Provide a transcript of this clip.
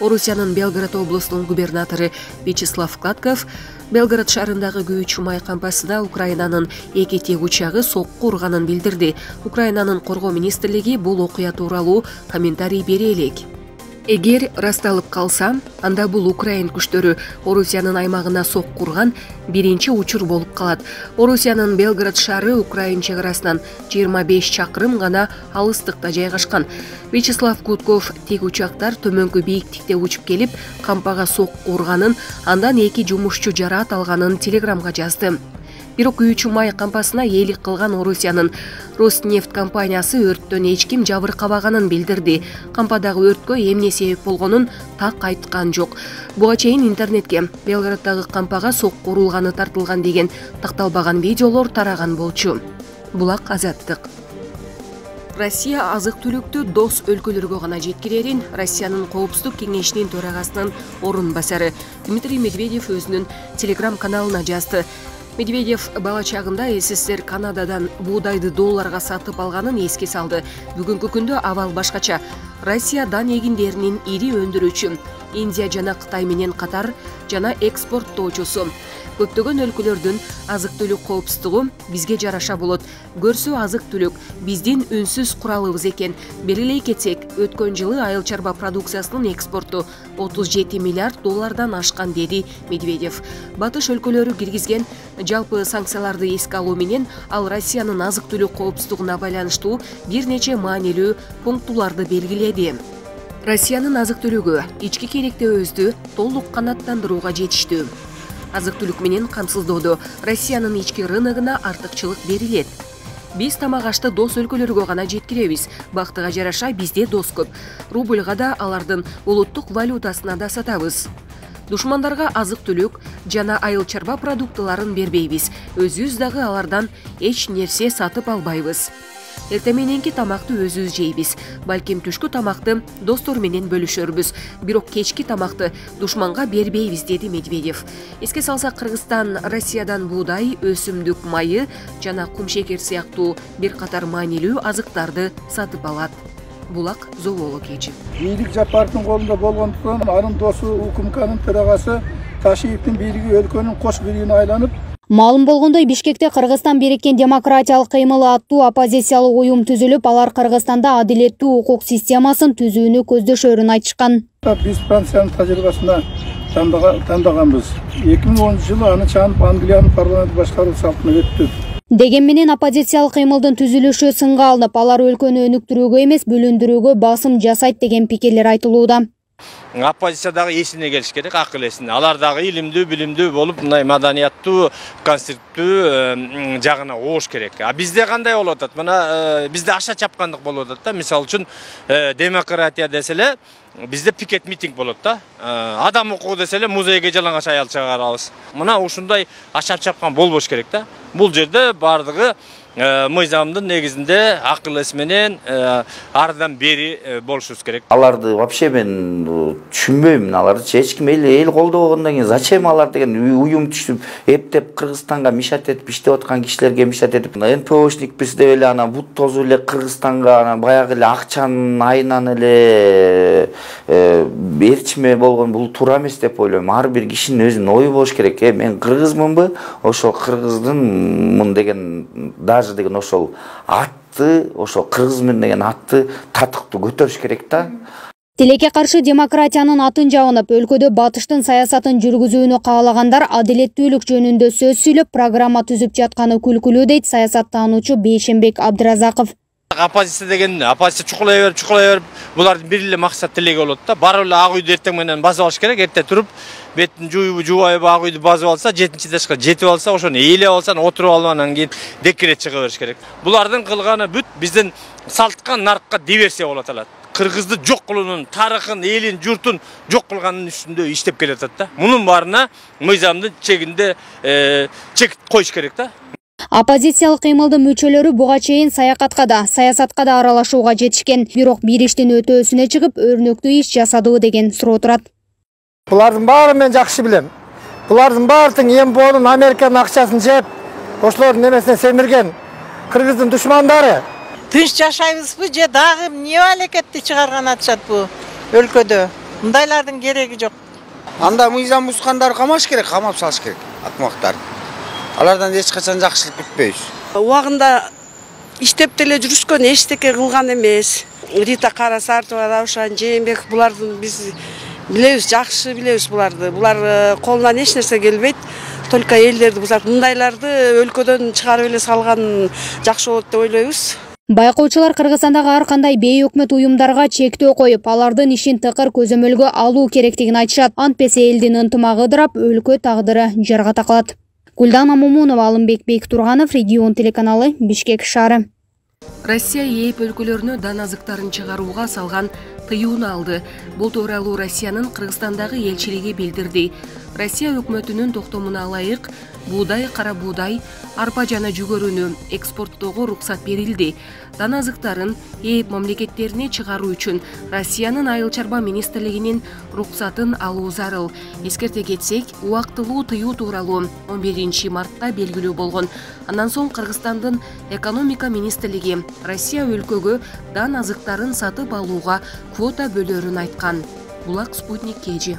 Орусиянын Белгород облусунун губернатору Вячеслав Кладков Белгород шаарындагы күйүүчү май кампасына Украинанын 2 тек учагы сокку урганын билдирди. Украинанын коргоо министрлиги бул окуя тууралуу комментарий бере элек. Эгер расталып калса, анда бул Украин күчтөрү Орусиянын аймагына сокку урган биринчи учур болуп калат. Орусиянын Белгород шаары Украин чек арасынан 25 чакырым гана алыстыкта жайгашкан. Вячеслав Кутков тек учактар төмөнкү бийиктикте учуп келип, кампага сокку урганын, андан 2 жумушчу жараат алганын телеграмга жазды. Бирок күйүүчү май кампасына ээлик кылган Орусиянын Роснефть компаниясы өрттөн эч ким жабыркабаганын билдирди. Кампадагы өрткө эмне себеп болгонун так айткан жок. Буга чейин интернетке Белгороддагы кампага сокку урулганы тартылган деген такталбаган видеолор тараган болчу. Булак Азаттык. Россия азык-түлүктү дос өлкөлөргө гана жеткирерин Россиянын Коопсуздук кеңешинин төрагасынын орун басары Дмитрий Медведев өзүнүн телеграм каналына жазды. Медведев бала чагында СССР Канададан буудайды долларга сатып алганын эске салды. Бүгүнкү күндө абал башкача. Россия дан эгиндеринин ири өндүрүүчү, Индия жана Кытай менен катар жана экспорттоочусу. Көптөгөн өлкөлөрдүн азык-түлүк коопсуздугу бизге жараша болот. Көрсө азык-түлүк биздин үнсүз куралыбыз экен. Белгилей кетсек, өткөн жылы айыл чарба продукциясынын экспорту 37 миллиард доллардан ашкан, деди Медведев. Батыш өлкөлөрү киргизген жалпы санкцияларды эске алуу менен ал Россиянын азык-түлүк коопсуздугуна байланыштуу бир нече маанилүү пунктуларды белгиледи. Россиянын азык-түлүгү ички керектөөбүздү толук канааттандырууга жетиштүү. Азык-түлүк менен камсыздоодо Россиянын ички рыногуна артыкчылык берилет. Биз тамак ашты дос өлкөлөргө гана жеткиребиз. Бактыга жараша бизде дос көп. Рубльга да, алардын улуттук валютасына да сатабыз. Душмандарга азык-түлүк жана айыл чарба продуктыларын бербейбиз. Өзүбүз дагы алардан эч нерсе сатып албайбыз. Эртең мененки тамакты өзүбүз жейбиз. Балким түшкү тамакты достор менен бөлүшөрбүз. Бирок кечки тамакты душманга бербейбиз, деди Медведев. Эске салсак, Кыргызстан Россиядан буудай, өсүмдүк майы жана кумшекер сыяктуу бир катар маанилүү азыктарды сатып алат. Булак Зооло Кечип. Бийлик Жапаровдун колунда болгондуктан анын досу УКМКнын төрагасы Ташиевдин бийлиги өлкөнүн кош бийлигине айланып, Маалым болгондой, Бишкекте Кыргызстан Бириккен демократиялык кыймылы аттуу оппозициялык уюм түзүлүп, алар Кыргызстанда адилеттүү укук системасын түзүүнү көздөшөрүн айтышкан. Биз Франциянын тажрыйбасына тандаганбыз. 2010 жылы аны чаанып Англиянын парламент башкаруу салтына өттү. Деген менен оппозициялык кыймылдын түзүлүшү сынга алынып, алар өлкөнү өнүктүрүүгө эмес, бөлүндүрүүгө басым жасайт деген пикирлер айтылууда. Оппозициядагы эсине келиш керек, акыл эсине. Алар дагы илимдүү, билимдүү болуп, мындай маданияттуу, конструктивдүү жагына оош керек. А бизде кандай болуп атат? Мына бизде аша чапкандык болуп атат да. Мисалы үчүн демократия деселе, бизде пикет митинг болот да. Адам укугу деселе, музейге жалаңаш аял чыгарабыз. Мына ушундай аша чапкан болбош керек да. Бул жерде бардыгы мыйзамдын негизинде акыл эс менен ардан бери болушубуз керек. Аларды вообще мен түшүнбөйм. Аларды эч ким эл колдобогондон кийин зачем алар деген уюм түшүп, эптеп Кыргызстанга мишат этип иштеп аткан кишилерге мишат этип, НПОшникпиз деп эле ана бут тозуп эле Кыргызстанга ана баягы эле акчанын айынан эле эрчиме болгон бул туура эмес деп ойлойм. Ар бир кишинин өзүнүн ою болуш керек. Мен кыргызмынбы? Ошо кыргыздынмын деген деген ошол атты, ошол кыргызмын деген атты татыктуу көтөрүш керек да. Тилекке каршы демократиянын атын жабынып, өлкөдө батыштын саясатын жүргүзүүнү каалагандар адилеттүүлүк жөнүндө сөз сүйлөп, программа түзүп жатканы күлкүлүү, дейт саясаттануучу Бейшенбек Абдыразаков. Оппозиция деген, оппозиция чукулай берип, булардын бир эле максат тилеги болот да. Барып эле ак үйдү эртең менен басып алыш керек. Эрте туруп, бетин жуубайбы ак үйдү басып алса, 7-этажга жетип алса, ошону ээлеп алсаң, отуруп алып анан кийин декрет чыга бериш керек. Булардын кылганы бүт биздин салтка, наркка диверсия болот алат. Кыргызды жок кылуунун, тарыхын, элин, журтун жок кылганын үстүндө иштеп келатат да. Мунун баарына мыйзамдын чегинде чек коюш керек да. Оппозициялык кыймылдын мүчөлөрү буга чейин саясатка да аралашууга жетишкен, бирок бир иштин өтөөсүнө чыгып, өрнөктүү иш жасадыбы деген суроо турат. Булардын баарын мен жакшы билем. Булардын баардын МБОнун Американын акчасын жеп, ошолордун немесине семирген кыргыздын душмандары. Тынч жашайбызбы же дагы эмне алекетти чыгарган атышат бу өлкөдө? Мындайлардын кереги жок. Анда мыйзам бузгандарды камаш керек, камап салыш керек акмактар. Алардан эч качан жакшылык күтпөйбүз. Убагында иштеп деле жүрүшкөн, эчтеке кылган эмес. Рита Карасартова, Раушан Жээнбеков булардын биз билебиз, жакшы билебиз буларды. Булар колунан эч нерсе келбейт. Только элдерди бузат. Мындайларды өлкөдөн чыгарып эле салган жакшы болот деп ойлойбуз. Байкоочулар Кыргызстандагы ар кандай бейөкмөт уюмдарга чектөө коюп, алардын ишин тыкыр көзөмөлгө алуу керектигин айтышат. Антпесе элдин ынтымагы ыдырап, өлкө тагдыры жаргата калат. Гүлдана Момунова, Алымбек Бектурганов, Регион телеканалы, Бишкек шаары. Россия ээп өлкөлөрүнө дан азыктарын чыгарууга салган тыюуну алды. Бул тууралуу Россиянын Кыргызстандагы элчилиги билдирди. Россия өкмөтүнүн токтомуна ылайык буудай, кара буудай, арпа жана жүгөрүнү экспорттоого уруксат берилди. Дан азыктарын ээп мамлекеттерине чыгаруу үчүн Россиянын айыл чарба министрлигинин уруксатын алуу зарыл. Эскерте кетсек, убактылуу тыюу тууралуу 11 мартта белгилүү болгон. Андан соң Кыргызстандын экономика министрлиги Россия өлкөгө дан азыктарын сатып алууга квота бөлөрүн айткан. Булак Спутник KG.